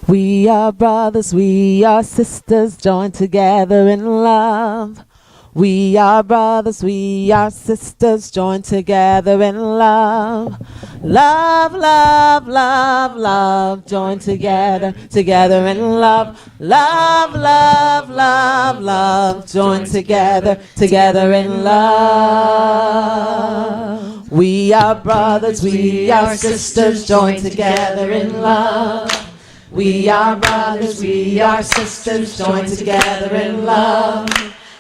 We are brothers, we are sisters, joined together in love. We are brothers, we are sisters, joined together in love. Love, love, love, love, joined together, together in love. Love, love, love, love, joined together, together in love. We are brothers, we are sisters, joined together in love. We are brothers, we are sisters, joined together in love.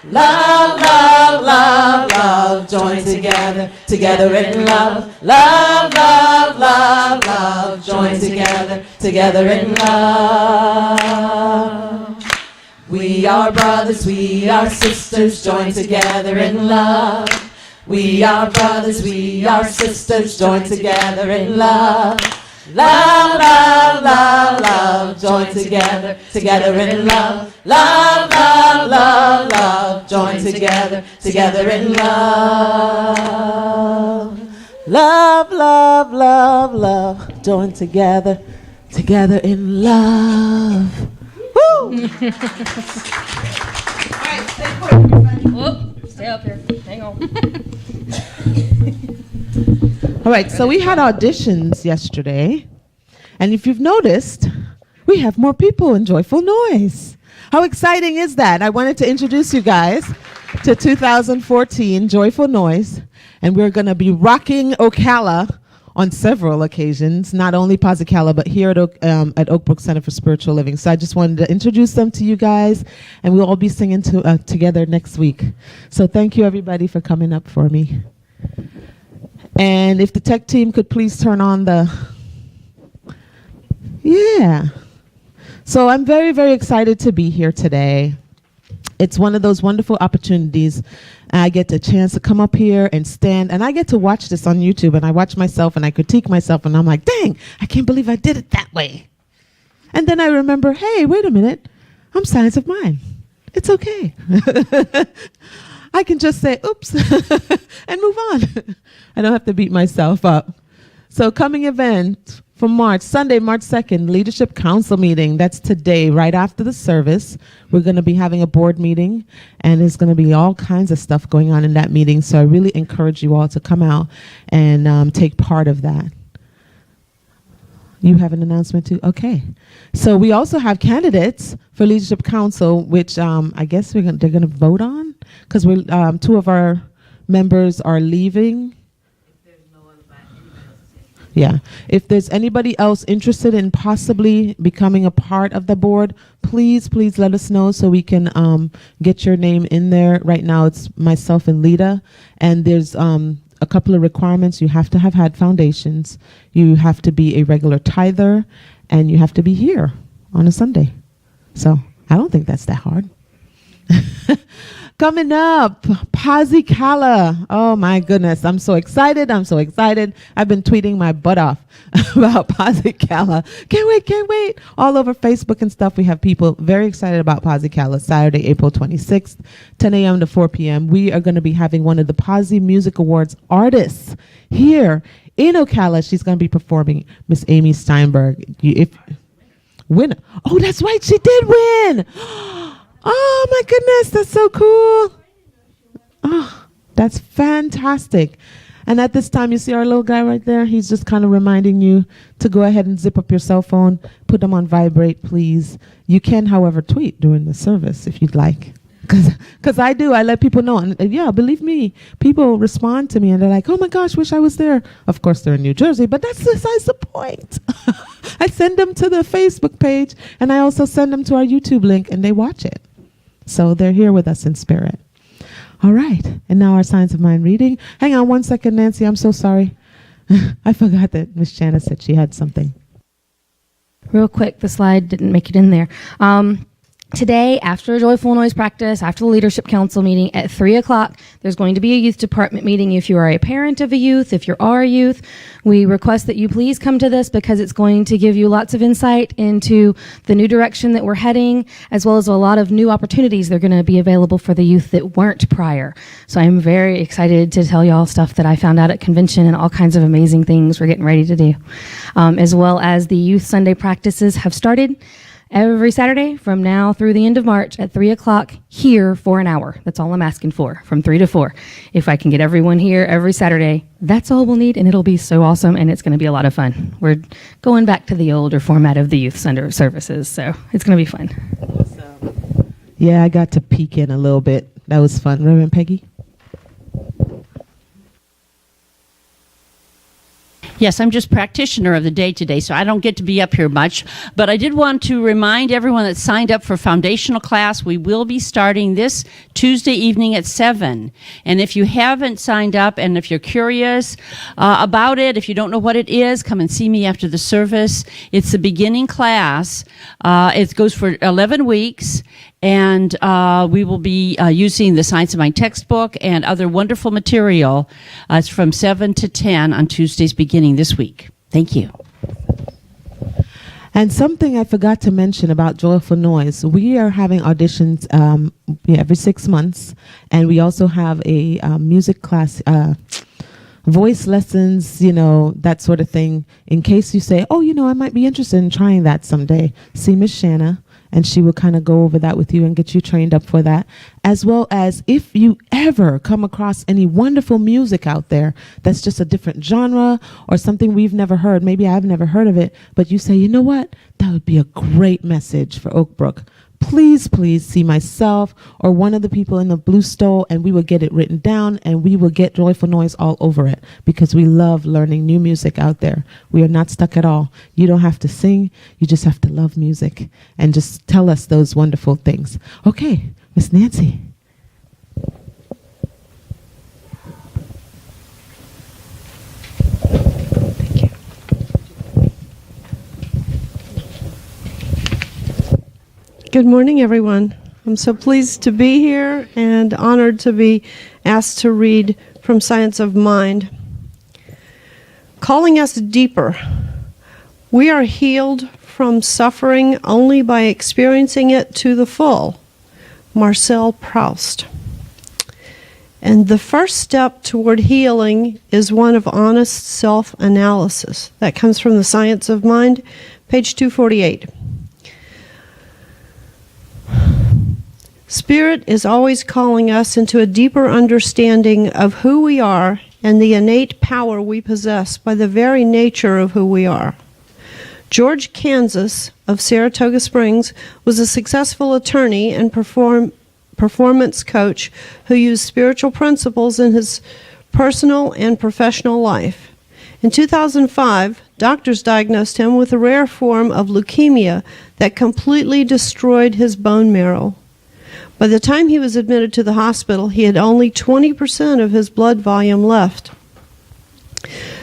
Love, love, love, love, joined together, together in love. Love, love, love, love, joined together, together in love. We are brothers, we are sisters, joined together in love. We are brothers, we are sisters, joined together in love. Love, love, love, love, joined together, together in love. Love, love, love, love, joined together, together in love. Love, love, love, love, joined together, together in love. Woo! All right, stay put, everybody. Whoop, stay up here. Hang on. All right, so we had auditions yesterday, and if you've noticed, we have more people in Joyful Noise. How exciting is that? I wanted to introduce you guys to 2014 Joyful Noise, and we're going to be rocking Ocala on several occasions, not only Ocala, but here at Oakbrook Center for Spiritual Living. So I just wanted to introduce them to you guys, and we'll all be singing together next week. So thank you, everybody, for coming up for me. And if the tech team could please turn on the, yeah. So I'm very, very excited to be here today. It's one of those wonderful opportunities. I get the chance to come up here and stand, and I get to watch this on YouTube, and I watch myself, and I critique myself, and I'm like, dang, I can't believe I did it that way. And then I remember, hey, wait a minute, I'm Science of Mind. It's okay. I can just say, oops, and move on. I don't have to beat myself up. So coming event for March, Sunday, March 2nd, Leadership Council meeting. That's today, right after the service. We're going to be having a board meeting, and there's going to be all kinds of stuff going on in that meeting. So I really encourage you all to come out and take part of that. You have an announcement too? Okay. So we also have candidates for Leadership Council, which I guess they're going to vote on, because two of our members are leaving. Yeah. If there's anybody else interested in possibly becoming a part of the board, please let us know so we can get your name in there. Right now it's myself and Lita, and there's a couple of requirements. You have to have had foundations, you have to be a regular tither, and you have to be here on a Sunday. So I don't think that's that hard. Coming up, Ocala. Oh my goodness, I'm so excited. I've been tweeting my butt off about Ocala. Can't wait. All over Facebook and stuff, we have people very excited about Ocala. Saturday, April 26th, 10 a.m. to 4 p.m. We are going to be having one of the Posse Music Awards artists here in Ocala. She's going to be performing, Miss Amy Steinberg. Winner. Oh, that's right, she did win. Oh my goodness, that's so cool. Oh, that's fantastic. And at this time, you see our little guy right there? He's just kind of reminding you to go ahead and zip up your cell phone, put them on vibrate, please. You can, however, tweet during the service if you'd like. Because I do, I let people know. And yeah, believe me, people respond to me and they're like, oh my gosh, wish I was there. Of course, they're in New Jersey, but that's besides the point. I send them to the Facebook page, and I also send them to our YouTube link, and they watch it. So they're here with us in spirit. All right. And now our Science of Mind reading. Hang on one second, Nancy. I'm so sorry. I forgot that Miss Janice said she had something. Real quick, the slide didn't make it in there. Today, after a Joyful Noise practice, after the Leadership Council meeting at 3 o'clock, there's going to be a youth department meeting. If you are a parent of a youth, if you are a youth, we request that you please come to this because it's going to give you lots of insight into the new direction that we're heading, as well as a lot of new opportunities that are going to be available for the youth that weren't prior. So I'm very excited to tell you all stuff that I found out at convention and all kinds of amazing things we're getting ready to do. As well as the Youth Sunday practices have started. Every Saturday from now through the end of March at 3 o'clock here for an hour. That's all I'm asking for, from 3 to 4. If I can get everyone here every Saturday, that's all we'll need, and it'll be so awesome, and it's going to be a lot of fun. We're going back to the older format of the youth Sunday services, so it's going to be fun. Yeah, I got to peek in a little bit. That was fun. Reverend Peggy? Yes, I'm just practitioner of the day today, so I don't get to be up here much. But I did want to remind everyone that signed up for foundational class, we will be starting this Tuesday evening at 7. And if you haven't signed up and if you're curious about it, if you don't know what it is, come and see me after the service. It's the beginning class. It goes for 11 weeks. And we will be using the Science of Mind textbook and other wonderful material. It's from 7 to 10 on Tuesdays beginning this week. Thank you. And something I forgot to mention about Joyful Noise, we are having auditions every 6 months. And we also have a music class, voice lessons, that sort of thing. In case you say, oh, I might be interested in trying that someday, see Miss Shanna. And she will kind of go over that with you and get you trained up for that. As well as if you ever come across any wonderful music out there that's just a different genre or something we've never heard, maybe I've never heard of it, but you say, you know what, that would be a great message for Oak Brook. Please see myself or one of the people in the blue stole, and we will get it written down, and we will get Joyful Noise all over it because we love learning new music out there. We are not stuck at all. You don't have to sing. You just have to love music and just tell us those wonderful things. Okay, Miss Nancy. Good morning, everyone. I'm so pleased to be here and honored to be asked to read from Science of Mind. Calling us deeper. We are healed from suffering only by experiencing it to the full. Marcel Proust. And the first step toward healing is one of honest self-analysis. That comes from the Science of Mind, page 248. Spirit is always calling us into a deeper understanding of who we are and the innate power we possess by the very nature of who we are. George Kansas of Saratoga Springs was a successful attorney and performance coach who used spiritual principles in his personal and professional life. In 2005, doctors diagnosed him with a rare form of leukemia that completely destroyed his bone marrow. By the time he was admitted to the hospital, he had only 20% of his blood volume left.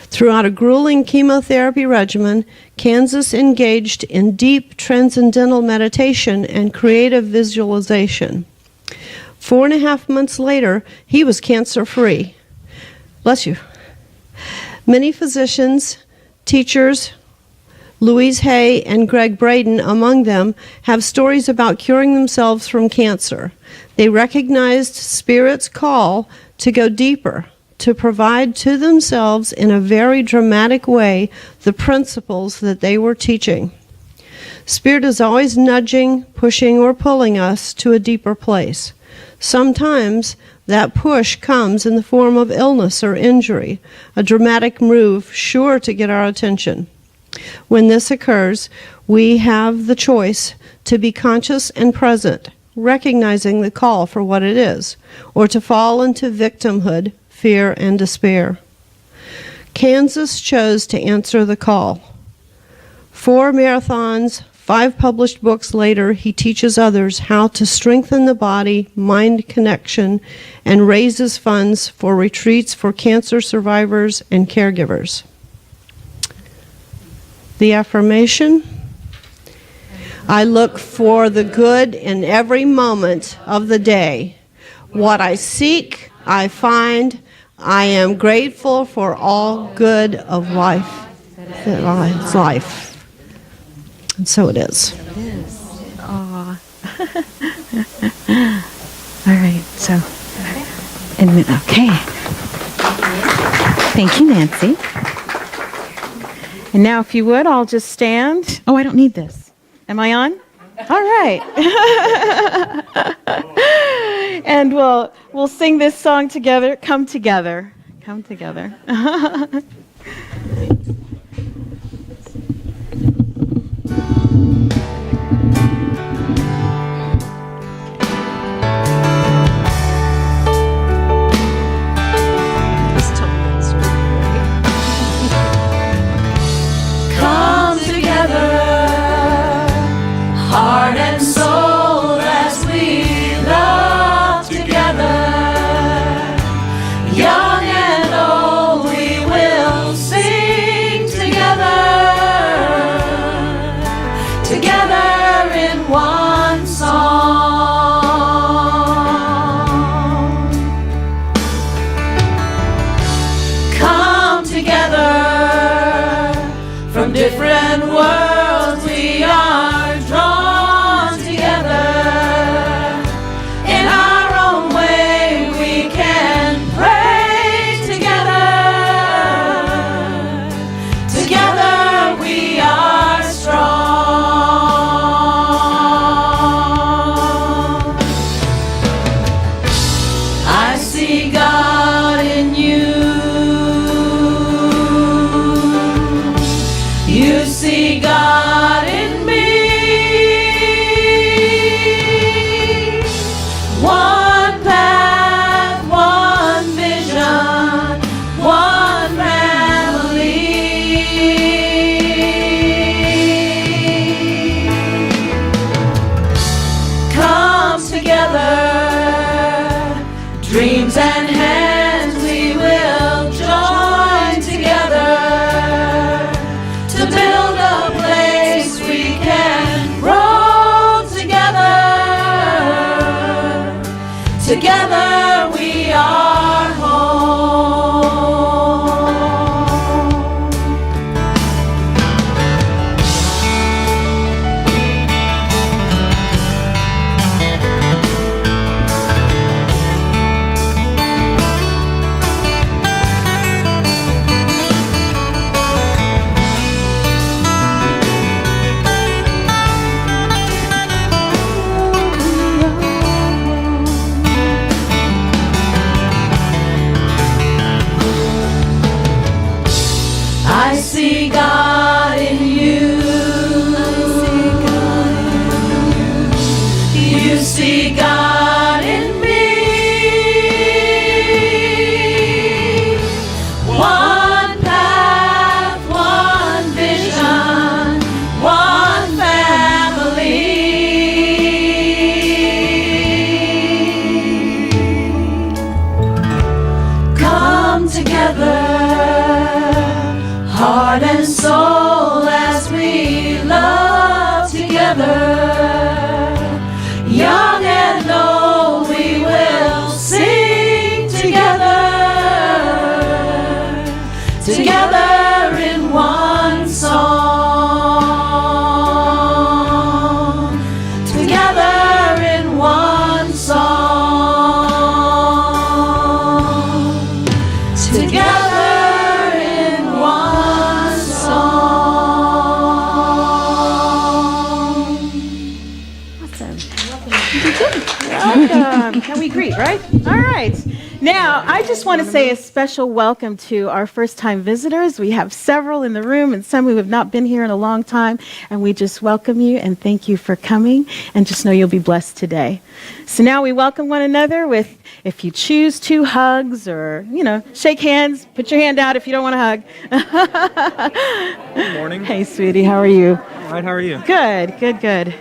Throughout a grueling chemotherapy regimen, Kansas engaged in deep transcendental meditation and creative visualization. 4.5 months later, he was cancer-free. Bless you. Many physicians, teachers, Louise Hay and Greg Braden, among them, have stories about curing themselves from cancer. They recognized Spirit's call to go deeper, to provide to themselves in a very dramatic way the principles that they were teaching. Spirit is always nudging, pushing, or pulling us to a deeper place. Sometimes that push comes in the form of illness or injury, a dramatic move sure to get our attention. When this occurs, we have the choice to be conscious and present, recognizing the call for what it is, or to fall into victimhood, fear, and despair. Kansas chose to answer the call. 4 marathons, 5 published books later, he teaches others how to strengthen the body-mind connection and raises funds for retreats for cancer survivors and caregivers. The affirmation: I look for the good in every moment of the day. What I seek, I find. I am grateful for all good of life. It's life. And so it is. It is. Aw. All right, so, okay. Thank you, Nancy. And now, if you would, I'll just stand. Oh, I don't need this. Am I on? All right. And we'll sing this song together. Come together. Come together. Come together, heart and soul, as we love together. Young and old, we will sing together, together in one song. Come together. From different worlds we are drawn together. In our own way we can pray together. Together we are strong. I see God in you. You see God in me. One path, one vision, one family. Come together, dreams and hands we will join together. To build a place we can grow together. Together we are home. I see God in you. You see God in me. One path, one vision, one family. Come together, heart and soul, as we love together. Young and old, we will sing together. Together in one song. Together in one song. Together in one song. Awesome. Welcome. Can we greet, right? All right. Now, I just want to say a special welcome to our first-time visitors. We have several in the room and some who have not been here in a long time, and we just welcome you and thank you for coming, and just know you'll be blessed today. So now we welcome one another with, if you choose to, hugs or, shake hands. Put your hand out if you don't want to hug. Good morning. Hey, sweetie, how are you? All right, how are you? Good, good, good.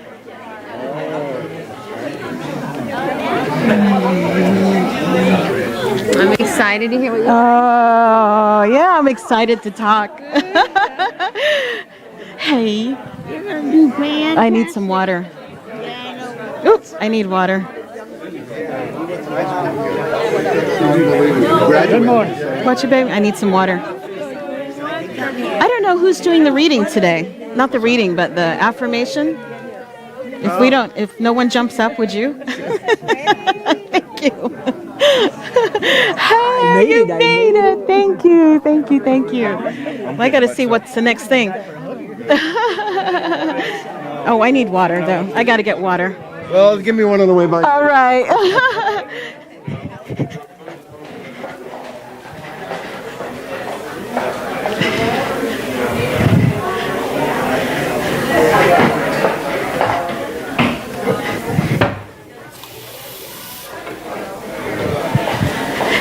I'm excited to hear what you Oh, yeah, I'm excited to talk. Hey, Man, I need some water. Oops, I need water. Watch it, baby. I need some water. I don't know who's doing the reading today. Not the reading, but the affirmation. If no one jumps up, would you? Thank you. Hey, you made it. Thank you. Thank you. Thank you. Well, I got to see what's the next thing. Oh, I need water, though. I got to get water. Well, give me one on the way by. All right.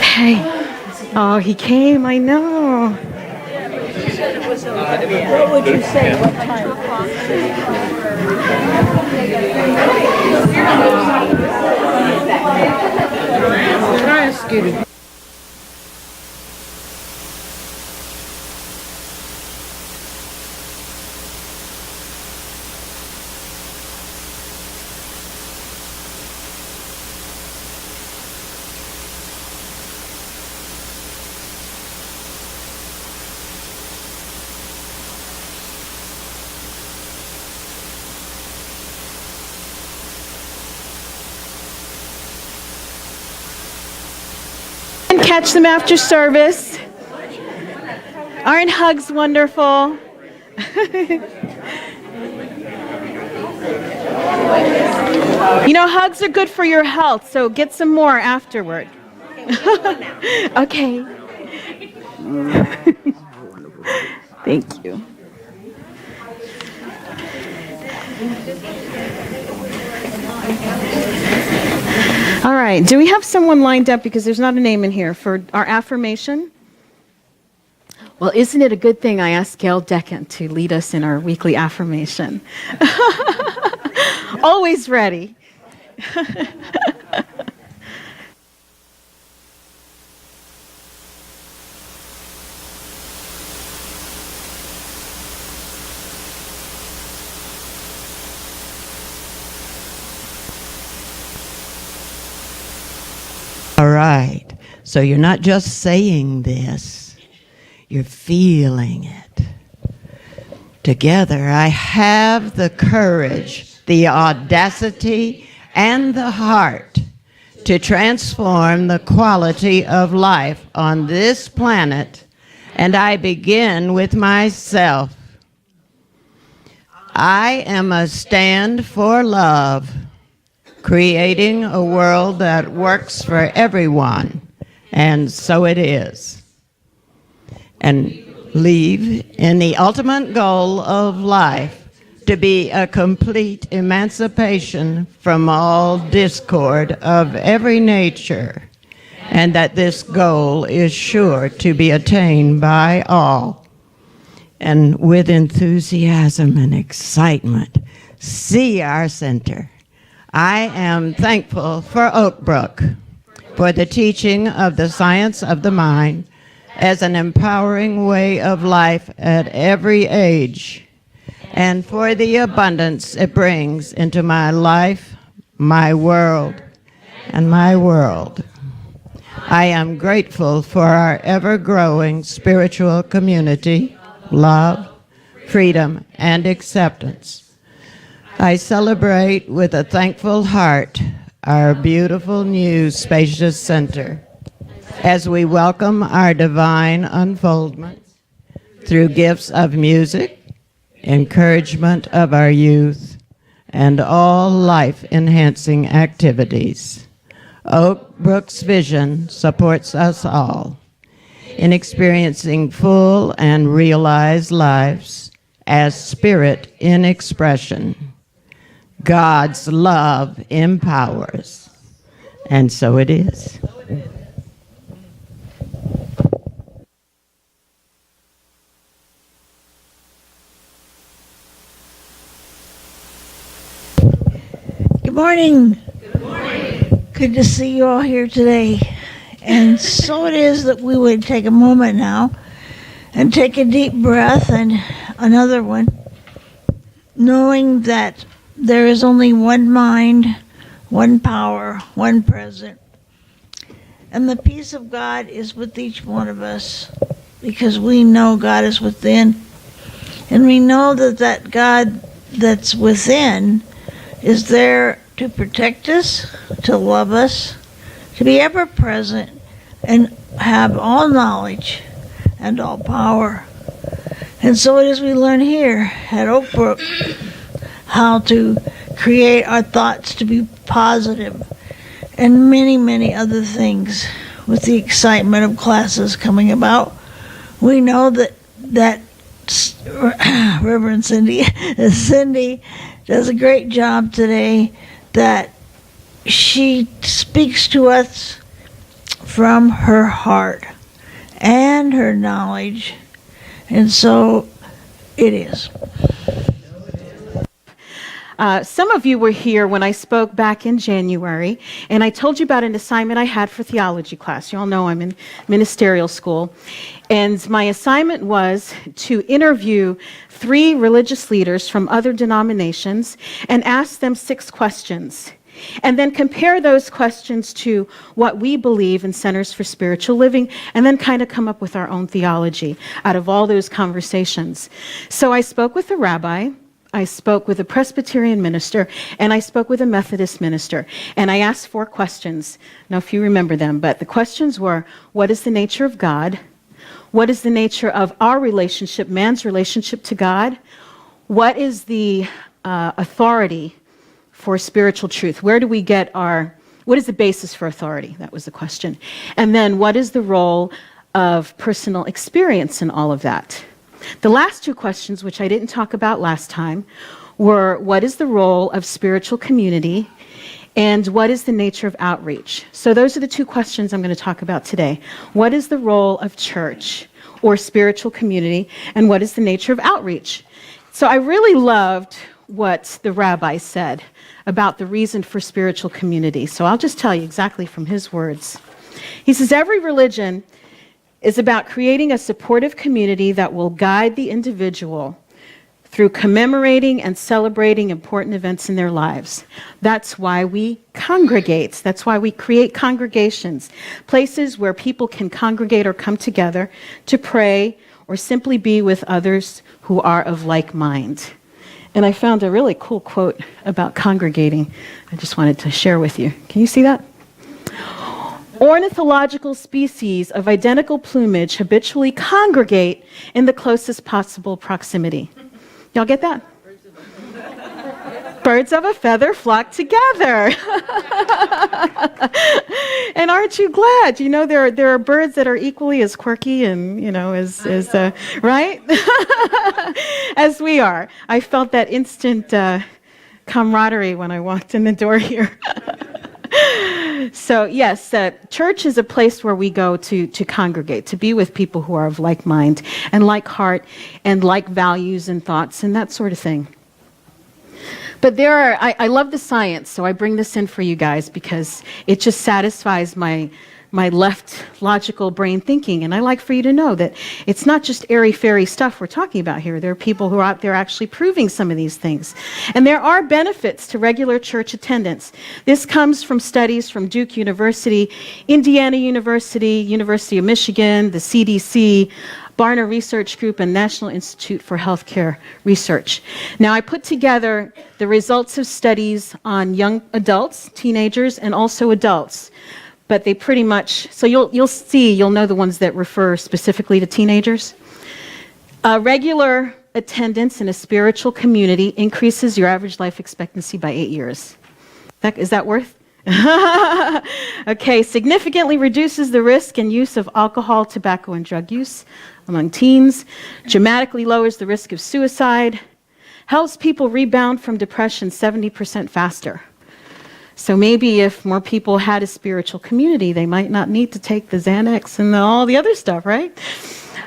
Hey. Oh, he came. I know. what would you say? What time? And catch them after service. Aren't hugs wonderful? You know, hugs are good for your health, so get some more afterward. Okay. Thank you. All right. Do we have someone lined up, because there's not a name in here, for our affirmation? Well, isn't it a good thing I asked Gail Decken to lead us in our weekly affirmation? Always ready. All right. So you're not just saying this, you're feeling it. Together, I have the courage, the audacity, and the heart to transform the quality of life on this planet, and I begin with myself. I am a stand for love, creating a world that works for everyone, and so it is. And leave in the ultimate goal of life to be a complete emancipation from all discord of every nature, and that this goal is sure to be attained by all. And with enthusiasm and excitement, see our center. I am thankful for Oak Brook, for the teaching of the science of the mind as an empowering way of life at every age, and for the abundance it brings into my life, my world, and my world. I am grateful for our ever-growing spiritual community, love, freedom, and acceptance. I celebrate with a thankful heart our beautiful new spacious center as we welcome our divine unfoldment through gifts of music, encouragement of our youth, and all life-enhancing activities. Oak Brook's vision supports us all in experiencing full and realized lives as spirit in expression. God's love empowers, and so it is. Good morning. Good morning. Good to see you all here today. And so it is that we would take a moment now and take a deep breath and another one knowing that there is only one mind, one power, one present. And the peace of God is with each one of us because we know God is within. And we know that God that's within is there to protect us, to love us, to be ever present, and have all knowledge and all power. And so it is we learn here at Oak Brook how to create our thoughts to be positive and many, many other things with the excitement of classes coming about. We know that Reverend Cindy does a great job today, that she speaks to us from her heart and her knowledge. And so it is. Some of you were here when I spoke back in January, and I told you about an assignment I had for theology class. You all know I'm in ministerial school. And my assignment was to interview 3 religious leaders from other denominations and ask them 6 questions. And then compare those questions to what we believe in Centers for Spiritual Living, and then kind of come up with our own theology out of all those conversations. So I spoke with a rabbi, I spoke with a Presbyterian minister, and I spoke with a Methodist minister. And I asked 4 questions. Now, if you remember them, but the questions were, what is the nature of God? What is the nature of our relationship, man's relationship to God? What is the authority for spiritual truth? Where do we get what is the basis for authority? That was the question. And then what is the role of personal experience in all of that? The last 2 questions, which I didn't talk about last time, were what is the role of spiritual community and what is the nature of outreach? So those are the 2 questions I'm going to talk about today. What is the role of church or spiritual community, and what is the nature of outreach? So I really loved what the rabbi said about the reason for spiritual community. So I'll just tell you exactly from his words. He says, every religion is about creating a supportive community that will guide the individual through commemorating and celebrating important events in their lives. That's why we congregate. That's why we create congregations, places where people can congregate or come together to pray or simply be with others who are of like mind. And I found a really cool quote about congregating. I just wanted to share with you. Can you see that? Ornithological species of identical plumage habitually congregate in the closest possible proximity. Y'all get that? Birds of a feather flock together. And aren't you glad? You know, there are birds that are equally as quirky and, as right? As we are. I felt that instant camaraderie when I walked in the door here. So yes, church is a place where we go to congregate, to be with people who are of like mind and like heart and like values and thoughts and that sort of thing. But I love the science, so I bring this in for you guys because it just satisfies my left logical brain thinking. And I like for you to know that it's not just airy-fairy stuff we're talking about here. There are people who are out there actually proving some of these things. And there are benefits to regular church attendance. This comes from studies from Duke University, Indiana University, University of Michigan, the CDC, Barna Research Group, and National Institute for Healthcare Research. Now, I put together the results of studies on young adults, teenagers, and also adults. But they pretty much, so you'll know the ones that refer specifically to teenagers. Regular attendance in a spiritual community increases your average life expectancy by 8 years. Is that worth? Okay, significantly reduces the risk and use of alcohol, tobacco, and drug use among teens, dramatically lowers the risk of suicide, helps people rebound from depression 70% faster. So maybe if more people had a spiritual community, they might not need to take the Xanax and all the other stuff, right?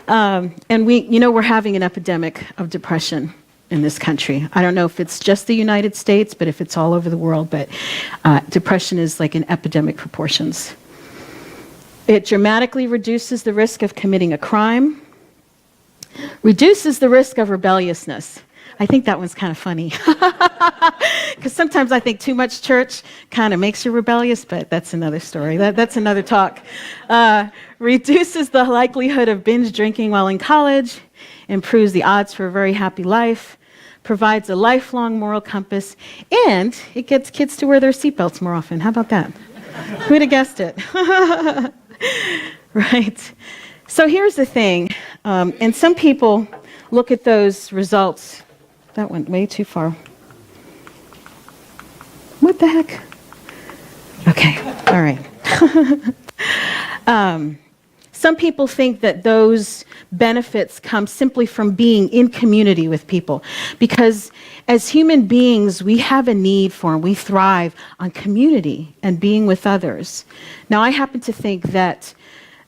And we're having an epidemic of depression in this country. I don't know if it's just the United States, but if it's all over the world, but depression is like in epidemic proportions. It dramatically reduces the risk of committing a crime, reduces the risk of rebelliousness. I think that one's kind of funny. Because sometimes I think too much church kind of makes you rebellious, but that's another story. That's another talk. Reduces the likelihood of binge drinking while in college, improves the odds for a very happy life, provides a lifelong moral compass, and it gets kids to wear their seatbelts more often. How about that? Who'd have guessed it? Right. So here's the thing, and some people look at those results. That went way too far. What the heck? Okay, all right. Some people think that those benefits come simply from being in community with people, because as human beings, we have a need for, and we thrive on community and being with others. Now, I happen to think that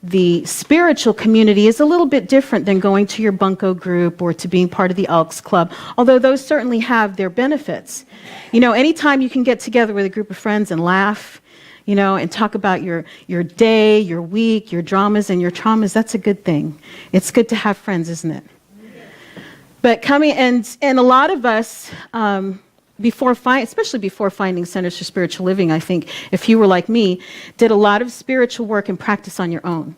the spiritual community is a little bit different than going to your bunco group or to being part of the Elks Club, although those certainly have their benefits. You know, anytime you can get together with a group of friends and laugh, you know, and talk about your day, your week, your dramas and your traumas, that's a good thing. It's good to have friends, isn't it? But coming, and a lot of us, especially before finding Centers for Spiritual Living, I think, if you were like me, did a lot of spiritual work and practice on your own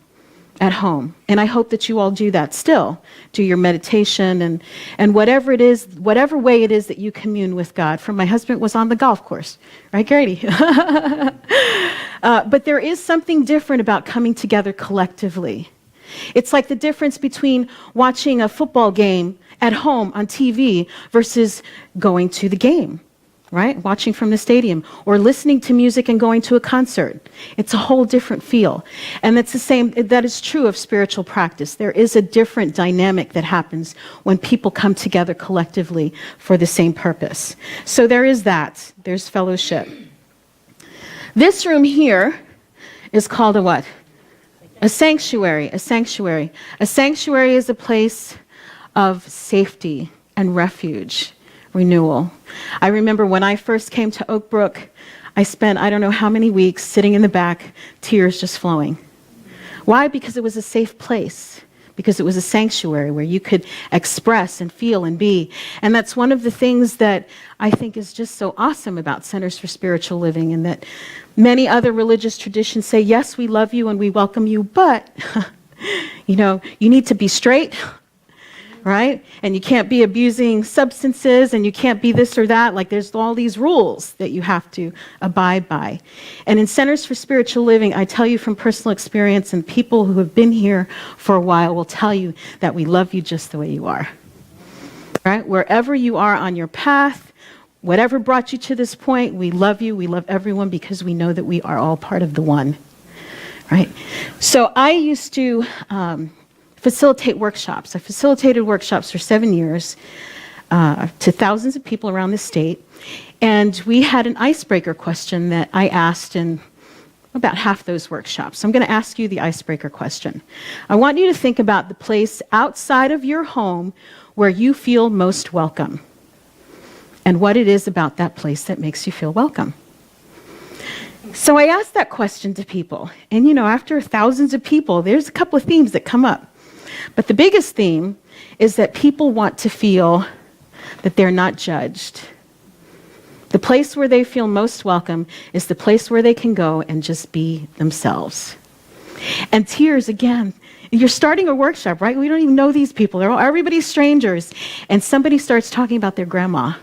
at home. And I hope that you all do that still. Do your meditation and whatever it is, whatever way it is that you commune with God. For my husband was on the golf course, right, Grady? But there is something different about coming together collectively. It's like the difference between watching a football game at home on TV versus going to the game, right? Watching from the stadium, or listening to music and going to a concert. It's a whole different feel. And it's the same, that is true of spiritual practice. There is a different dynamic that happens when people come together collectively for the same purpose. So there is that. There's fellowship. This room here is called a what? A sanctuary. A sanctuary. A sanctuary is a place of safety and refuge, renewal. I remember when I first came to Oak Brook, I spent I don't know how many weeks sitting in the back, tears just flowing. Why? Because it was a safe place. Because it was a sanctuary where you could express and feel and be. And that's one of the things that I think is just so awesome about Centers for Spiritual Living, and that many other religious traditions say, yes, we love you and we welcome you, but, you know, you need to be straight, right? And you can't be abusing substances, and you can't be this or that. Like, there's all these rules that you have to abide by. And in Centers for Spiritual Living, I tell you from personal experience, and people who have been here for a while will tell you that we love you just the way you are. Right? Wherever you are on your path, whatever brought you to this point, we love you. We love everyone because we know that we are all part of the one. Right? So I used to facilitate workshops. I facilitated workshops for 7 years to thousands of people around the state. And we had an icebreaker question that I asked in about half those workshops. I'm going to ask you the icebreaker question. I want you to think about the place outside of your home where you feel most welcome, and what it is about that place that makes you feel welcome. So I asked that question to people. And, you know, after thousands of people, there's a couple of themes that come up. But the biggest theme is that people want to feel that they're not judged. The place where they feel most welcome is the place where they can go and just be themselves. And tears, again, you're starting a workshop, right? We don't even know these people. Everybody's strangers. And somebody starts talking about their grandma,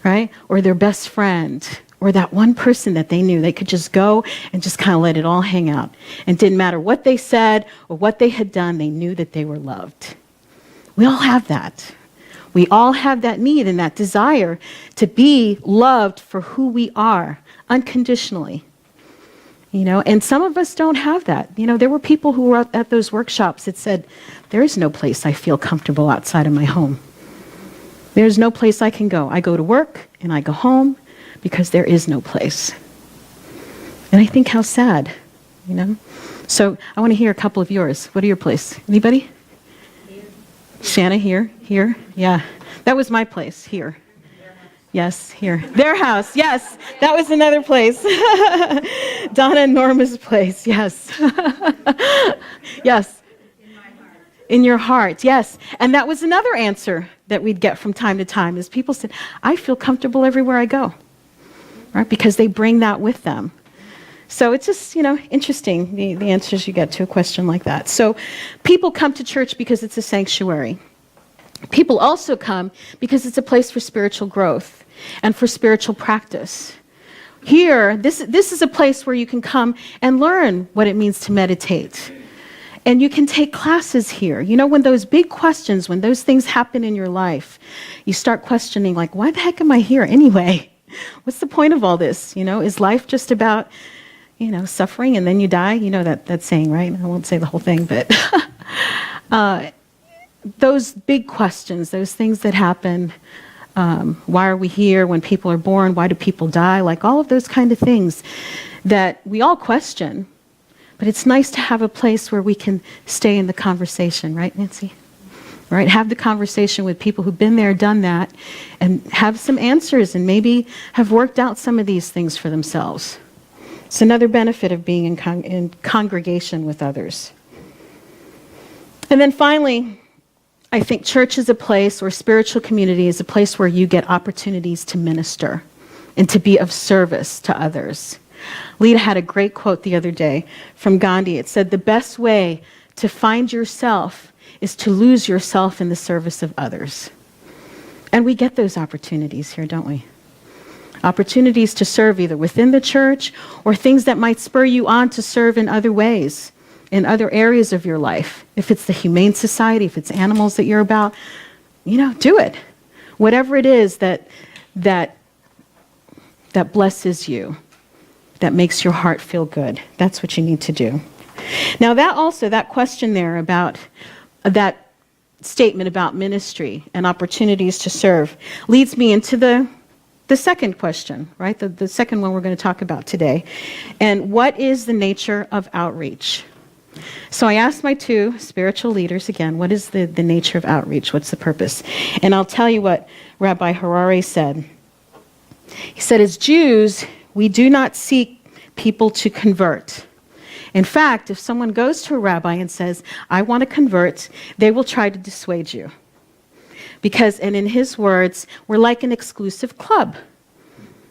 right? Or their best friend, or that one person that they knew. They could just go and just kind of let it all hang out. And it didn't matter what they said or what they had done, they knew that they were loved. We all have that. We all have that need and that desire to be loved for who we are, unconditionally. You know, and some of us don't have that. You know, there were people who were at those workshops that said, there is no place I feel comfortable outside of my home. There's no place I can go. I go to work and I go home, because there is no place. And I think how sad, you know? So I want to hear a couple of yours. What are your place? Anybody? Here. Shanna, here? Yeah. That was my place, here. Yes, here. Their house, yes. That was another place. Donna and Norma's place, yes. Yes. In your heart, yes. And that was another answer that we'd get from time to time is people said, I feel comfortable everywhere I go, right? Because they bring that with them. So it's just, interesting, the answers you get to a question like that. So people come to church because it's a sanctuary. People also come because it's a place for spiritual growth and for spiritual practice. Here, this is a place where you can come and learn what it means to meditate. And you can take classes here. When those big questions, when those things happen in your life, you start questioning, like, why the heck am I here anyway? What's the point of all this? Is life just about, suffering and then you die? That saying, right? I won't say the whole thing, but those big questions, those things that happen, why are we here when people are born? Why do people die? Like all of those kind of things that we all question. But it's nice to have a place where we can stay in the conversation, right, Nancy? Right? Have the conversation with people who've been there, done that, and have some answers and maybe have worked out some of these things for themselves. It's another benefit of being in congregation with others. And then finally, I think church is a place, or spiritual community is a place where you get opportunities to minister and to be of service to others. Lita had a great quote the other day from Gandhi. It said, the best way to find yourself is to lose yourself in the service of others. And we get those opportunities here, don't we? Opportunities to serve either within the church or things that might spur you on to serve in other ways, in other areas of your life. If it's the Humane Society, if it's animals that you're about, do it. Whatever it is that blesses you, that makes your heart feel good. That's what you need to do. Now that question there about that statement about ministry and opportunities to serve leads me into the second question, right? The second one we're going to talk about today. And what is the nature of outreach? So I asked my two spiritual leaders again, what is the nature of outreach? What's the purpose? And I'll tell you what Rabbi Harari said. He said, as Jews, we do not seek people to convert. In fact, if someone goes to a rabbi and says, I want to convert, they will try to dissuade you. Because, and in his words, we're like an exclusive club.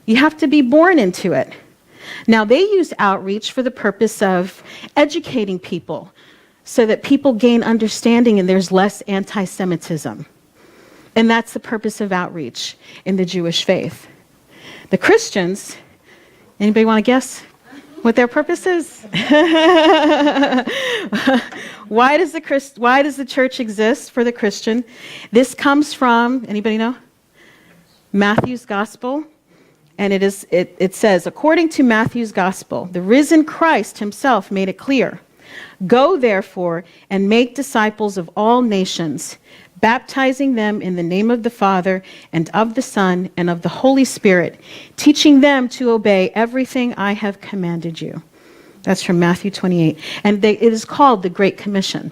You have to be born into it. Now, they use outreach for the purpose of educating people so that people gain understanding and there's less anti-Semitism. And that's the purpose of outreach in the Jewish faith. The Christians, anybody want to guess what their purpose is? Why does the church exist for the Christian? This comes from, anybody know? Matthew's Gospel. And it says, according to Matthew's Gospel, the risen Christ himself made it clear. Go, therefore, and make disciples of all nations, baptizing them in the name of the Father and of the Son and of the Holy Spirit, teaching them to obey everything I have commanded you. That's from Matthew 28. And it is called the Great Commission.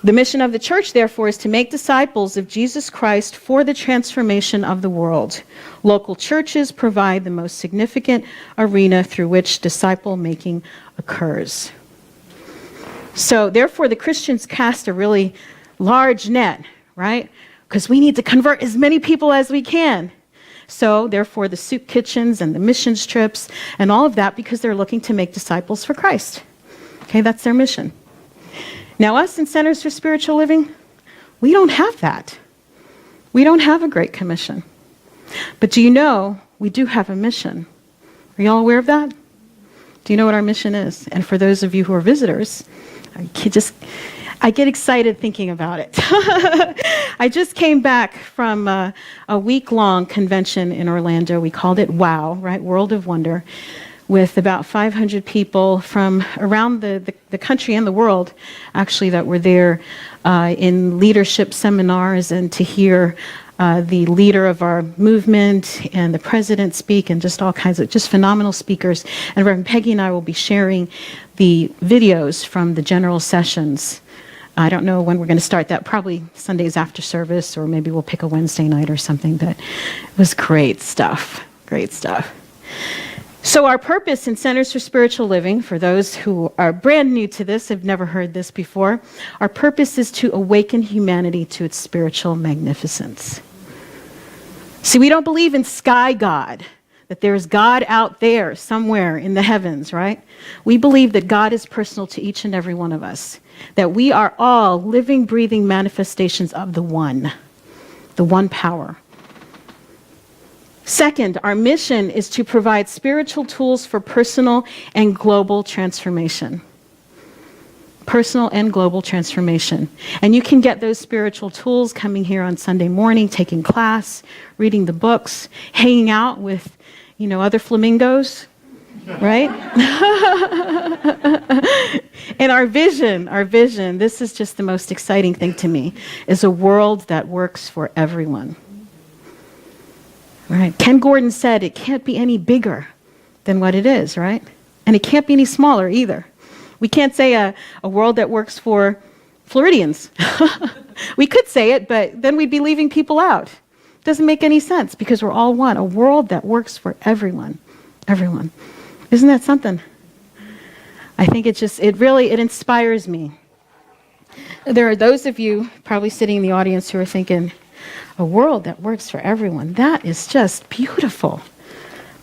The mission of the church, therefore, is to make disciples of Jesus Christ for the transformation of the world. Local churches provide the most significant arena through which disciple making occurs. So, therefore, the Christians cast a really large net, right? Because we need to convert as many people as we can. So, therefore, the soup kitchens and the missions trips and all of that, because they're looking to make disciples for Christ. Okay, that's their mission. Now, us in Centers for Spiritual Living, we don't have that. We don't have a Great Commission. But do you know, we do have a mission. Are you all aware of that? Do you know what our mission is? And for those of you who are visitors, I get excited thinking about it. I just came back from a week-long convention in Orlando. We called it WOW, right? World of Wonder, with about 500 people from around the country and the world, actually, that were there in leadership seminars and to hear the leader of our movement and the president speak, and just all kinds of just phenomenal speakers. And Reverend Peggy and I will be sharing the videos from the general sessions. I don't know when we're going to start that, probably Sundays after service, or maybe we'll pick a Wednesday night or something, but it was great stuff, great stuff. So our purpose in Centers for Spiritual Living, for those who are brand new to this, have never heard this before, our purpose is to awaken humanity to its spiritual magnificence. See, we don't believe in sky God, that there's God out there somewhere in the heavens, right? We believe that God is personal to each and every one of us, that we are all living, breathing manifestations of the one power. Second, our mission is to provide spiritual tools for personal and global transformation. Personal and global transformation. And you can get those spiritual tools coming here on Sunday morning, taking class, reading the books, hanging out with, other flamingos, right? And our vision, this is just the most exciting thing to me, is a world that works for everyone. Right. Ken Gordon said it can't be any bigger than what it is, right? And it can't be any smaller either. We can't say a world that works for Floridians. We could say it, but then we'd be leaving people out. It doesn't make any sense because we're all one. A world that works for everyone. Everyone. Isn't that something? I think it inspires me. There are those of you probably sitting in the audience who are thinking, a world that works for everyone. That is just beautiful.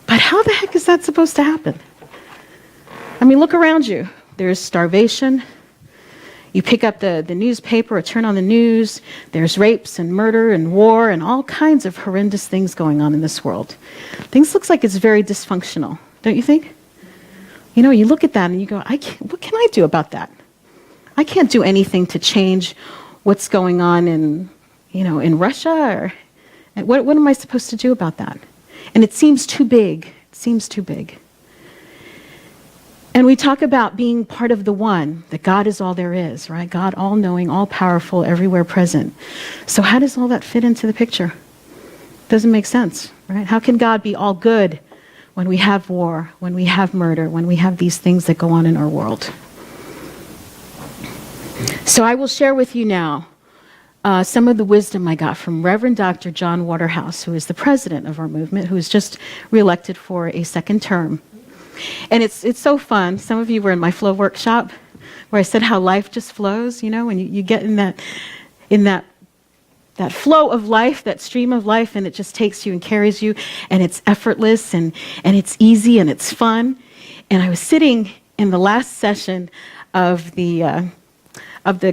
But how the heck is that supposed to happen? I mean, look around you. There's starvation. You pick up the newspaper or turn on the news. There's rapes and murder and war and all kinds of horrendous things going on in this world. Things looks like it's very dysfunctional, don't you think? You look at that and you go, what can I do about that? I can't do anything to change what's going on in Russia, or what am I supposed to do about that? And it seems too big. It seems too big. And we talk about being part of the one, that God is all there is, right? God all-knowing, all-powerful, everywhere present. So how does all that fit into the picture? Doesn't make sense, right? How can God be all good when we have war, when we have murder, when we have these things that go on in our world? So I will share with you now some of the wisdom I got from Reverend Dr. John Waterhouse, who is the president of our movement, who was just reelected for a second term. And it's so fun. Some of you were in my flow workshop where I said how life just flows, when you get in that flow of life, that stream of life, and it just takes you and carries you, and it's effortless, and it's easy, and it's fun. And I was sitting in the last session of the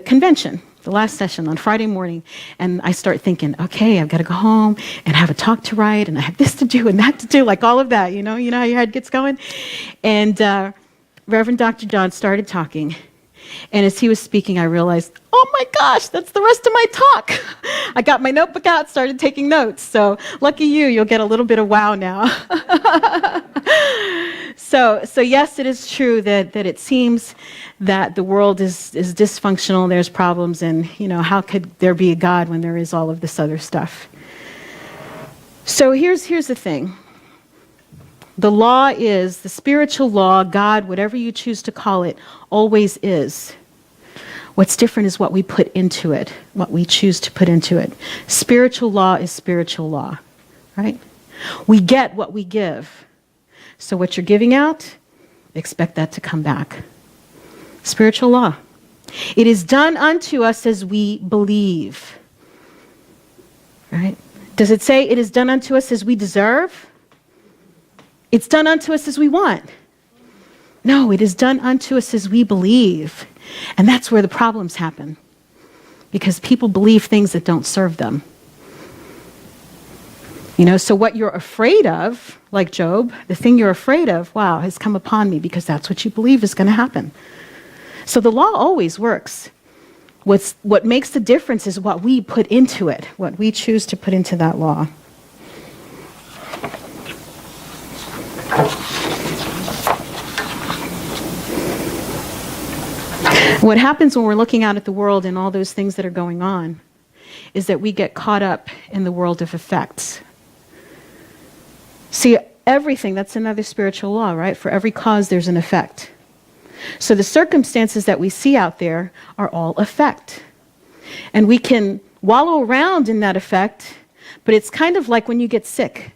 convention, the last session on Friday morning, and I start thinking, okay, I've got to go home and have a talk to write, and I have this to do and that to do, like all of that, you know how your head gets going? And Reverend Dr. John started talking, and as he was speaking, I realized, oh my gosh, that's the rest of my talk. I got my notebook out, started taking notes, so lucky you'll get a little bit of wow now. So yes, it is true that it seems that the world is dysfunctional, there's problems, and how could there be a God when there is all of this other stuff? So here's the thing. The law is, the spiritual law, God, whatever you choose to call it, always is. What's different is what we put into it, what we choose to put into it. Spiritual law is spiritual law, right? We get what we give. So what you're giving out, expect that to come back. Spiritual law. It is done unto us as we believe. Right? Does it say it is done unto us as we deserve? It's done unto us as we want. No, it is done unto us as we believe. And that's where the problems happen. Because people believe things that don't serve them. So what you're afraid of, like Job, the thing you're afraid of, wow, has come upon me because that's what you believe is going to happen. So the law always works. What makes the difference is what we put into it, what we choose to put into that law. What happens when we're looking out at the world and all those things that are going on is that we get caught up in the world of effects. See, everything, that's another spiritual law, right? For every cause, there's an effect. So the circumstances that we see out there are all effect. And we can wallow around in that effect, but it's kind of like when you get sick.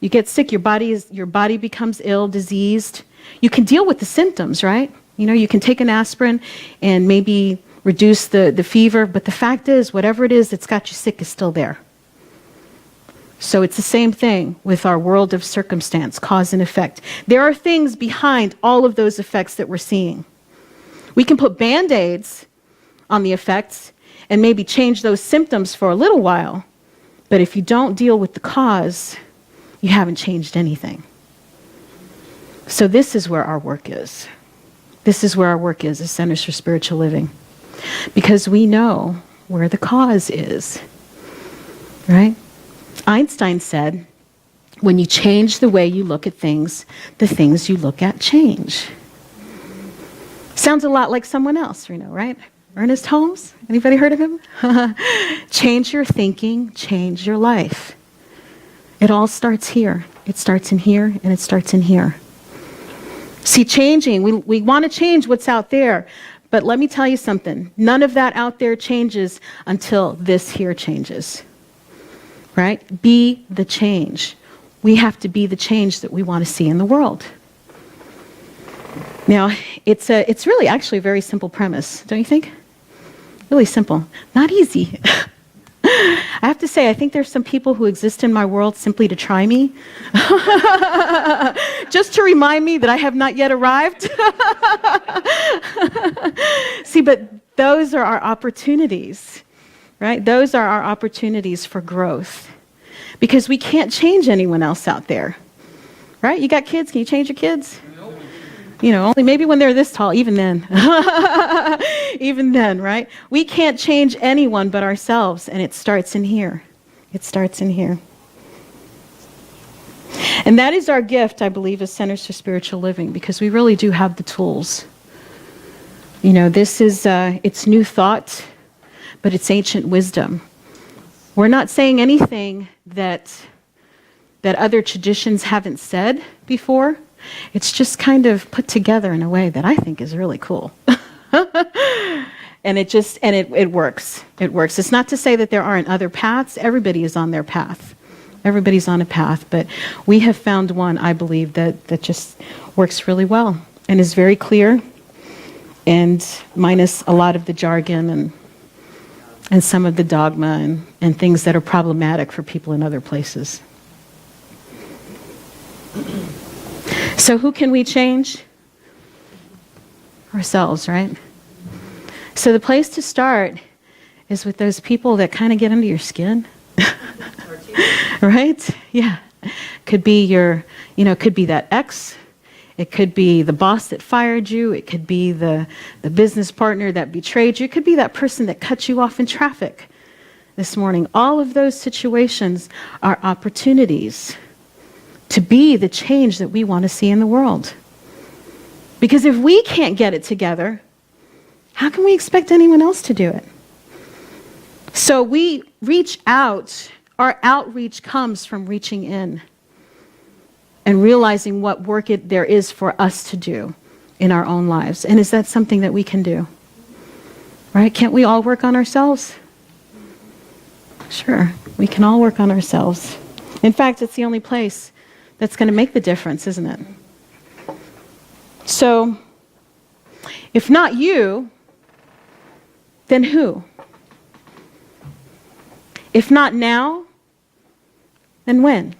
You get sick, your body becomes ill, diseased. You can deal with the symptoms, right? You know, you can take an aspirin and maybe reduce the fever, but the fact is, whatever it is that's got you sick is still there. So it's the same thing with our world of circumstance, cause and effect. There are things behind all of those effects that we're seeing. We can put Band-Aids on the effects and maybe change those symptoms for a little while, but if you don't deal with the cause, you haven't changed anything. So this is where our work is. This is where our work is as Centers for Spiritual Living. Because we know where the cause is, right? Einstein said, when you change the way you look at things, the things you look at change. Sounds a lot like someone else, you know, right? Ernest Holmes, anybody heard of him? Change your thinking, change your life. It all starts here. It starts in here, and it starts in here. See, changing, we want to change what's out there, but let me tell you something. None of that out there changes until this here changes. Right? Be the change. We have to be the change that we want to see in the world. Now, it's really actually a very simple premise, don't you think? Really simple. Not easy. I have to say, I think there's some people who exist in my world simply to try me. Just to remind me that I have not yet arrived. See, but those are our opportunities, right? Those are our opportunities for growth. Because we can't change anyone else out there, right? You got kids, can you change your kids? Nope. You know, only maybe when they're this tall, even then. Even then, right? We can't change anyone but ourselves, and it starts in here. It starts in here. And that is our gift, I believe, as Centers for Spiritual Living, because we really do have the tools. You know, this is, it's new thought, but it's ancient wisdom. We're not saying anything that other traditions haven't said before. It's just kind of put together in a way that I think is really cool. And it works. It works. It's not to say that there aren't other paths. Everybody is on their path. Everybody's on a path, but we have found one, I believe, that just works really well and is very clear and minus a lot of the jargon and some of the dogma and things that are problematic for people in other places. So who can we change? Ourselves, right? So the place to start is with those people that kind of get under your skin. Right? Yeah. Could be could be that ex. It could be the boss that fired you. It could be the business partner that betrayed you. It could be that person that cut you off in traffic this morning. All of those situations are opportunities to be the change that we want to see in the world. Because if we can't get it together, how can we expect anyone else to do it? So we reach out. Our outreach comes from reaching in and realizing what work there is for us to do in our own lives. And is that something that we can do? Right? Can't we all work on ourselves? Sure, we can all work on ourselves. In fact, it's the only place that's going to make the difference, isn't it? So, if not you, then who? If not now, then when?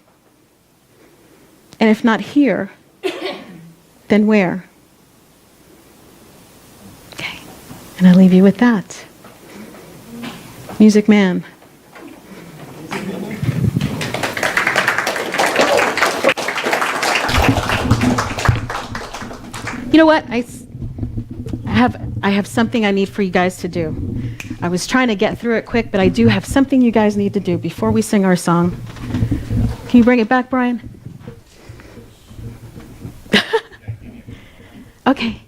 And if not here, then where? Okay, and I leave you with that. Music Man. You know what? I have something I need for you guys to do. I was trying to get through it quick, but I do have something you guys need to do before we sing our song. Can you bring it back, Brian? Okay.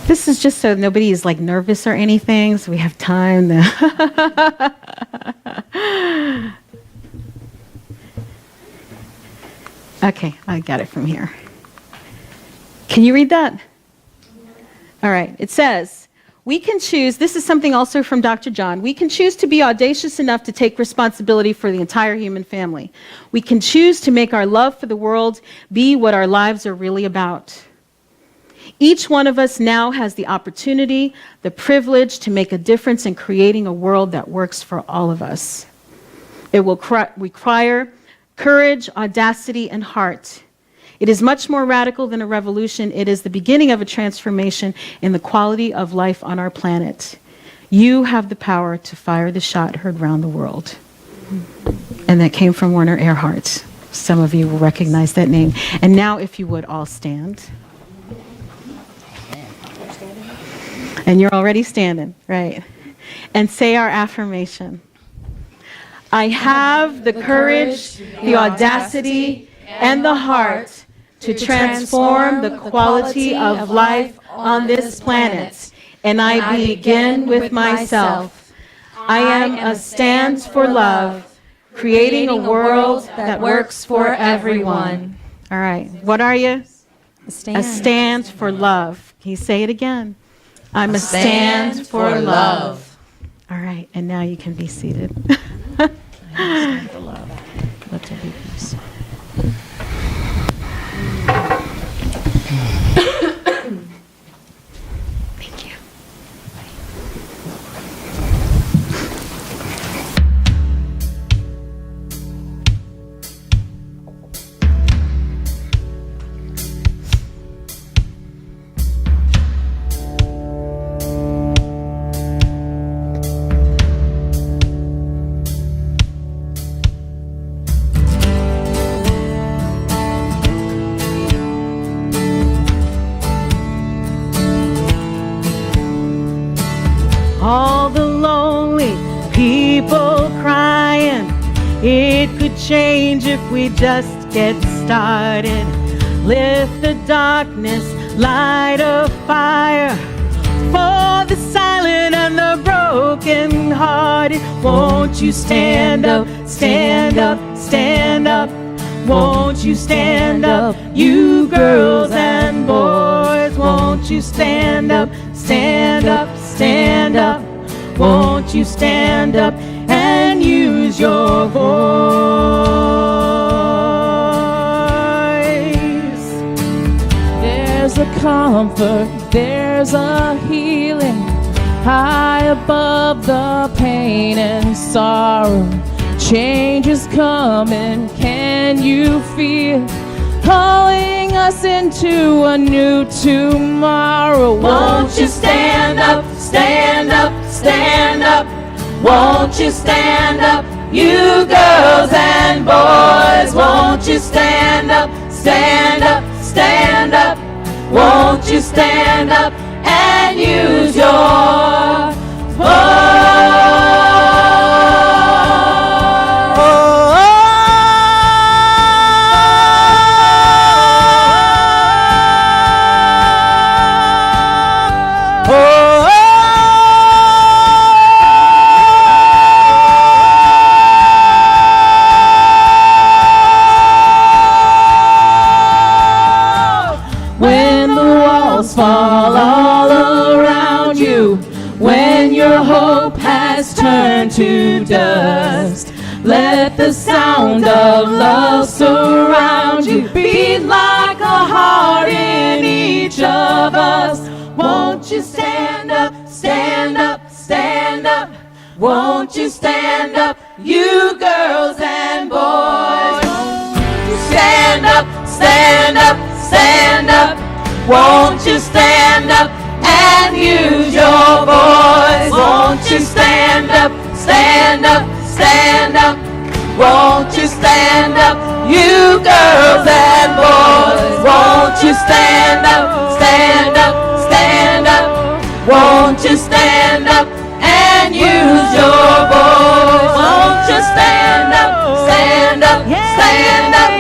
This is just so nobody is like nervous or anything, so we have time. Okay, I got it from here. Can you read that? All right, it says, We can choose, this is something also from Dr. John, we can choose to be audacious enough to take responsibility for the entire human family. We can choose to make our love for the world be what our lives are really about. Each one of us now has the opportunity, the privilege to make a difference in creating a world that works for all of us. It will require courage, audacity, and heart. It is much more radical than a revolution. It is the beginning of a transformation in the quality of life on our planet. You have the power to fire the shot heard around the world. And that came from Werner Erhard. Some of you will recognize that name. And now, if you would all stand. And you're already standing, right? And say our affirmation. I have the courage, the audacity, and the heart to transform the quality of life on this planet. And I begin with myself. I am a stand for love, creating a world that works for everyone. All right. What are you? A stand for love. Can you say it again? I'm a stand for love. All right. And now you can be seated. I stand for love. Let there be peace. Thank you. All the lonely people crying, it could change if we just get started. Lift the darkness, light a fire for the silent and the broken hearted. Won't you stand up, stand up, stand up? Won't you stand up, you girls and boys? Won't you stand up, stand up, stand up? Won't you stand up and use your voice? There's a comfort, there's a healing high above the pain and sorrow. Change is coming, can you feel? Calling us into a new tomorrow. Won't you stand up, stand up, stand up? Won't you stand up, you girls and boys? Won't you stand up, stand up, stand up? Won't you stand up and use your voice? Fall all around you, when your hope has turned to dust, let the sound of love surround you, beat like a heart in each of us. Won't you stand up, stand up, stand up? Won't you stand up, you girls and boys? Won't you stand up, stand up, stand up? Won't you stand up and use your voice? Won't you stand up, stand up, stand up? Won't you stand up, you girls and boys? Won't you stand up, stand up, stand up? Won't you stand up and use your voice? Won't you stand up, stand up, stand up?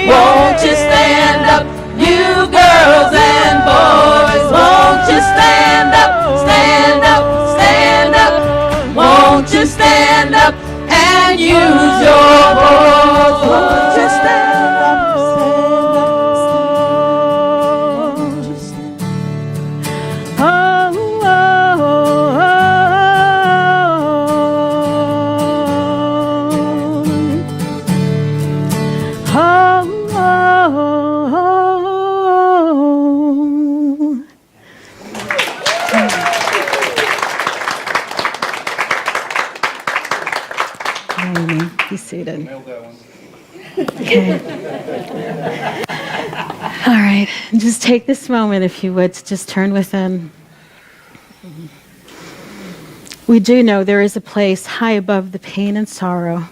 Won't you stand up, you girls and boys? Won't you stand up, stand up, stand up? Won't you stand up and use your voice? Won't you stand up, stand up, stand up? be seated. Okay. All right. Just take this moment, if you would, to just turn within. We do know there is a place high above the pain and sorrow,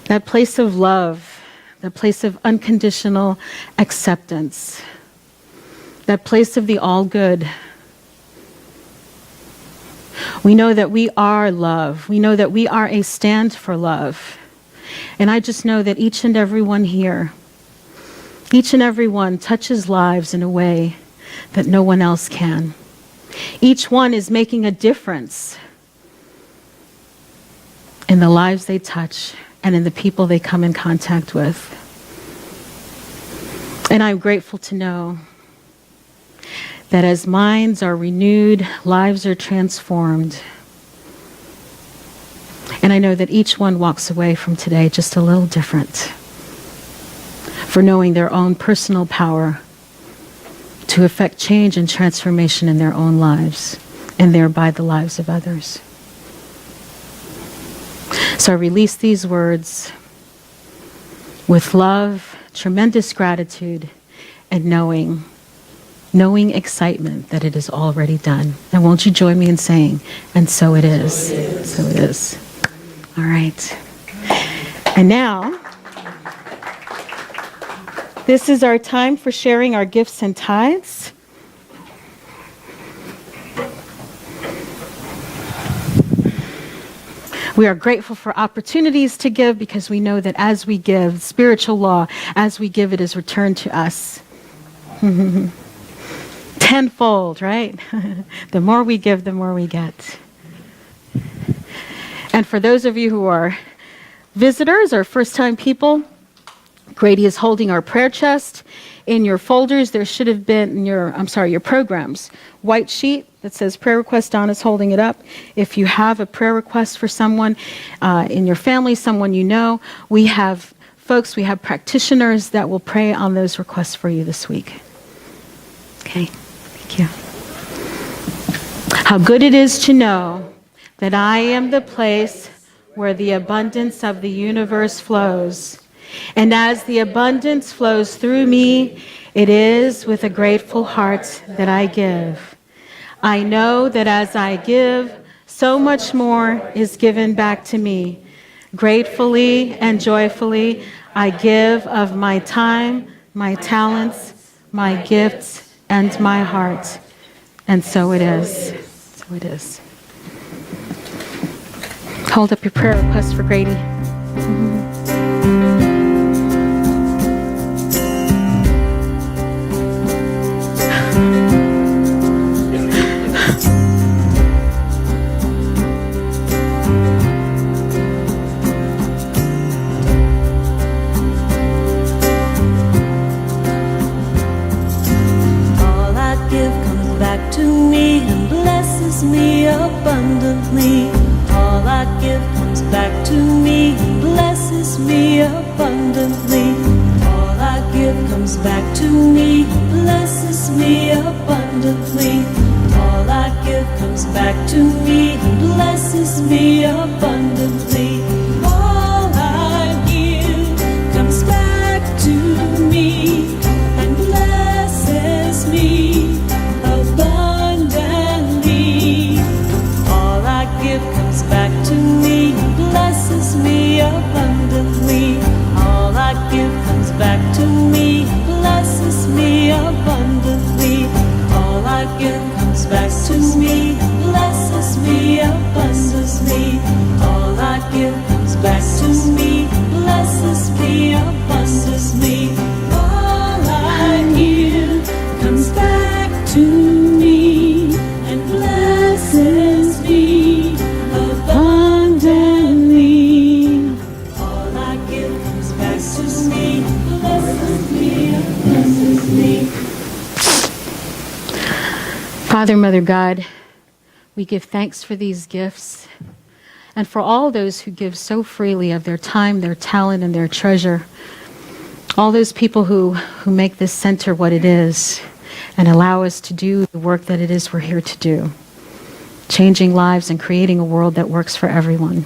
that place of love, that place of unconditional acceptance, that place of the all good. We know that we are love. We know that we are a stand for love. And I just know that each and every one here, each and every one touches lives in a way that no one else can. Each one is making a difference in the lives they touch and in the people they come in contact with. And I'm grateful to know that as minds are renewed, lives are transformed. And I know that each one walks away from today just a little different, for knowing their own personal power to effect change and transformation in their own lives, and thereby the lives of others. So I release these words with love, tremendous gratitude, and knowing excitement that it is already done. And won't you join me in saying, and so it is. So it is. All right. And now, this is our time for sharing our gifts and tithes. We are grateful for opportunities to give because we know that as we give, spiritual law, as we give, it is returned to us. Tenfold, right? The more we give, the more we get. And for those of you who are visitors or first-time people, Grady is holding our prayer chest. In your folders, there should have been your programs, white sheet that says prayer request. Donna's holding it up. If you have a prayer request for someone in your family, someone you know, we have practitioners that will pray on those requests for you this week. Okay, thank you. How good it is to know that I am the place where the abundance of the universe flows. And as the abundance flows through me, it is with a grateful heart that I give. I know that as I give, so much more is given back to me. Gratefully and joyfully, I give of my time, my talents, my gifts, and my heart. And so it is. So it is. Hold up your prayer request for Grady. Me abundantly. All I give comes back to me and blesses me abundantly. All I give comes back to me and blesses me abundantly. All I give comes back to me and blesses me abundantly. All I give comes back to me and blesses me abundantly. All I give comes back to me and blesses me abundantly. All I give comes back to me and blesses me abundantly. All I give comes back to me and blesses me abundantly. All I give comes back to me and blesses me abundantly. All I give comes back to me and blesses me abundantly. All I give comes back to me, blesses me, blesses me. Father, Mother God, we give thanks for these gifts and for all those who give so freely of their time, their talent, and their treasure. All those people who make this center what it is and allow us to do the work that it is we're here to do, changing lives and creating a world that works for everyone.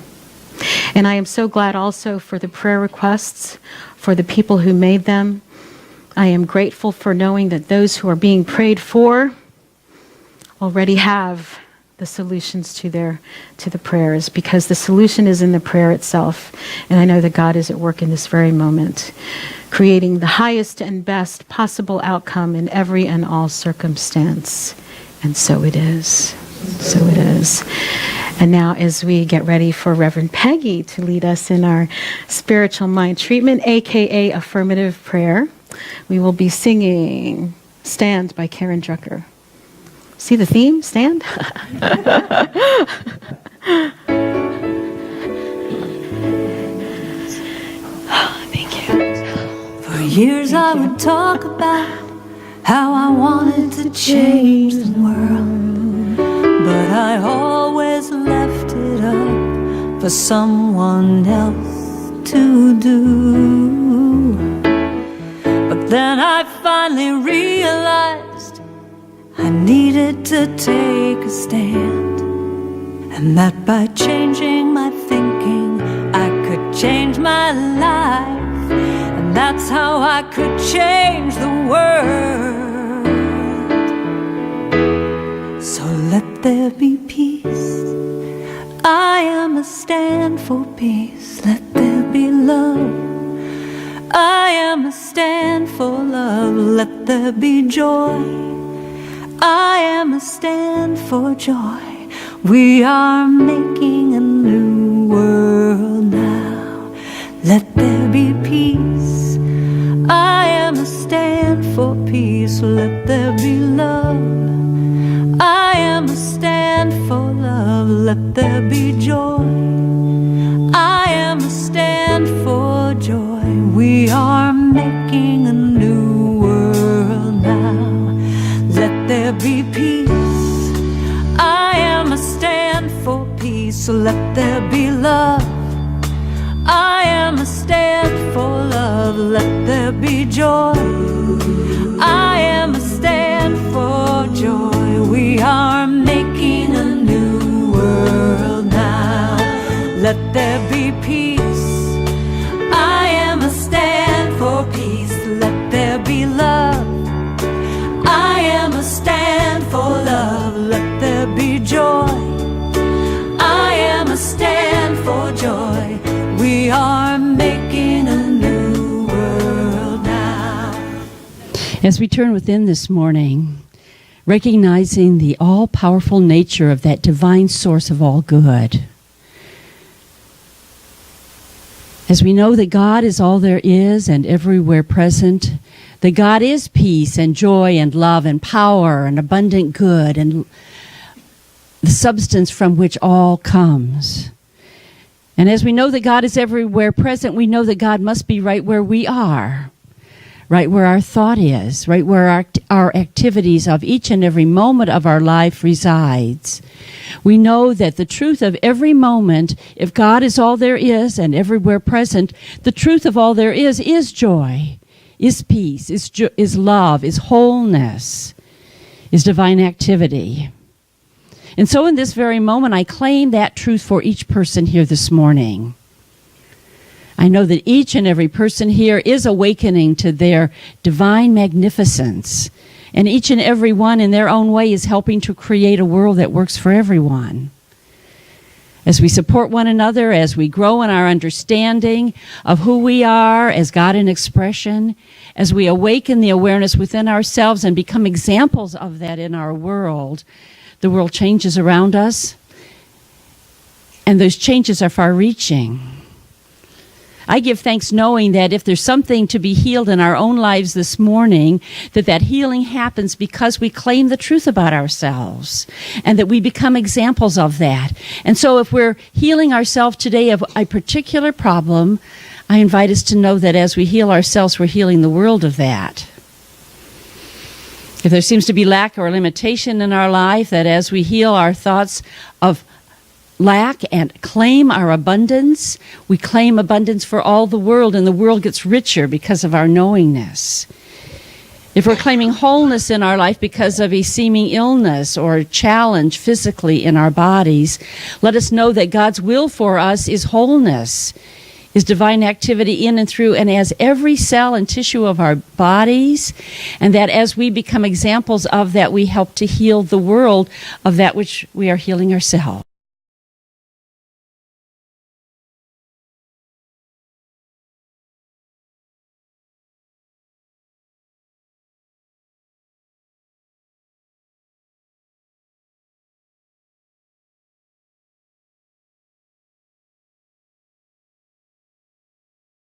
And I am so glad also for the prayer requests, for the people who made them. I am grateful for knowing that those who are being prayed for already have the solutions to the prayers, because the solution is in the prayer itself. And I know that God is at work in this very moment, creating the highest and best possible outcome in every and all circumstance. And so it is. So it is. And now as we get ready for Reverend Peggy to lead us in our spiritual mind treatment, aka affirmative prayer, we will be singing Stand by Karen Drucker. See the theme? Stand? Thank you. For years I would talk about how I wanted to change the world, but I always left it up for someone else to do. But then I finally realized I needed to take a stand, and that by changing my thinking I could change my life, and that's how I could change the world. So let there be peace. I am a stand for peace. Let there be love. I am a stand for love. Let there be joy. I am a stand for joy. We are making a new world now. Let there be peace. I am a stand for peace. Let there be love. I am a stand for love. Let there be joy. I am a stand for joy. We are making a new world now. Let there be peace. I am a stand for peace. Let there be love. I am a stand for love. Let there be joy. I am a stand for joy. We are making a new world now. Let there be peace. I am a stand for peace. Let there be love. I am a stand for love. Let there be joy. I am a stand for joy. We are making a new world now. As we turn within this morning, recognizing the all-powerful nature of that divine source of all good, as we know that God is all there is and everywhere present, that God is peace and joy and love and power and abundant good and the substance from which all comes. And as we know that God is everywhere present, we know that God must be right where we are, right where our thought is, right where our activities of each and every moment of our life resides. We know that the truth of every moment, if God is all there is and everywhere present, the truth of all there is joy, is peace, is love, is wholeness, is divine activity. And so in this very moment, I claim that truth for each person here this morning. I know that each and every person here is awakening to their divine magnificence, and each and every one in their own way is helping to create a world that works for everyone. As we support one another, as we grow in our understanding of who we are as God in expression, as we awaken the awareness within ourselves and become examples of that in our world, the world changes around us, and those changes are far-reaching. I give thanks knowing that if there's something to be healed in our own lives this morning, that healing happens because we claim the truth about ourselves and that we become examples of that. And so if we're healing ourselves today of a particular problem, I invite us to know that as we heal ourselves, we're healing the world of that. If there seems to be lack or limitation in our life, that as we heal our thoughts of lack and claim our abundance, we claim abundance for all the world, and the world gets richer because of our knowingness. If we're claiming wholeness in our life because of a seeming illness or challenge physically in our bodies, let us know that God's will for us is wholeness, is divine activity in and through and as every cell and tissue of our bodies, and that as we become examples of that, we help to heal the world of that which we are healing ourselves.